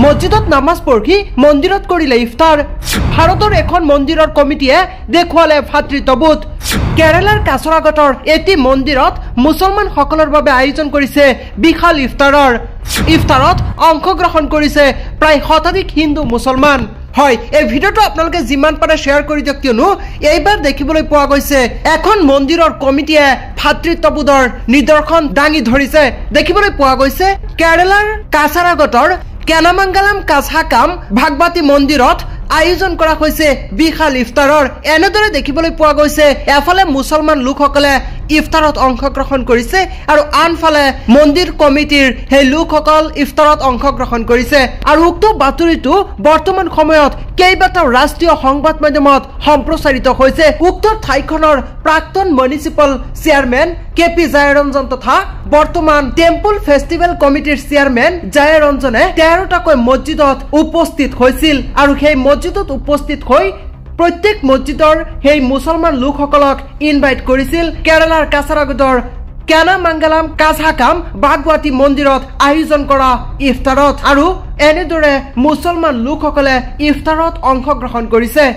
মছজিদত নামাজ পঢ়ি মন্দিৰত কৰিলে ইফতাৰ ভাৰতৰ এখন মন্দিৰৰ কমিটিয়ে দেখুৱালে ভাতৃত্ববোধ কেৰালাৰ কাছৰাগতৰ এটি মন্দিৰত মুছলমানসকলৰ বাবে আয়োজন কৰিছে বিশাল ইফতাৰত অংশগ্ৰহণ কৰিছে প্ৰায় শতাধিক হিন্দু মুছলমান হয় এই ভিডিওটো আপোনালোকে যিমান পাৰে শেয়াৰ কৰি দিয়ক কিয়নো এইবাৰ দেখিবলৈ পোৱা গৈছে এখন মন্দিৰৰ কমিটিয়ে ভাতৃত্ববোধৰ নিদৰ্শন দাঙি ধৰিছে দেখিবলৈ পোৱা গৈছে কেৰালাৰ কাছাৰাগতৰ কেনামাঙ্গালাম কাছাকাম ভাগৱতী মন্দিৰত আয়োজন কৰা হৈছে বিশাল ইফতাৰৰ এনেদৰে দেখিবলৈ পোৱা গৈছে এফালে মুছলমান লোকসকলে ইফতাৰত অংশগ্ৰহণ কৰিছে আৰু আনফালে মন্দিৰ কমিটিৰ সেই লোকসকল ইফতাৰত অংশগ্ৰহণ কৰিছে আৰু উক্ত বাতৰিটো বৰ্তমান সময়ত কেইবাটাও ৰাষ্ট্ৰীয় সংবাদ মাধ্যমত সম্প্ৰচাৰিত হৈছে উক্ত ঠাইখনৰ প্ৰাক্তন মিউনিচিপাল চেয়াৰমেন কেপি জয়ৰঞ্জন তথা বৰ্তমান টেম্পল ফেষ্টিভেল কমিটিৰ চেয়াৰমেন জয়ৰঞ্জনে 13টাকৈ মছজিদত উপস্থিত হৈছিল আৰু সেই মছজিদত উপস্থিত হৈ প্ৰত্যেক মছজিদৰ সেই মুছলমান লোকসকলক ইনভাইট কৰিছিল কেৰালাৰ কাছাৰাগতৰ কেনামাঙ্গালাম কাছাকাম ভাগৱতী মন্দিৰত আয়োজন কৰা ইফতাৰত আৰু এনেদৰে মুছলমান লোকসকলে ইফতাৰত অংশগ্ৰহণ কৰিছে।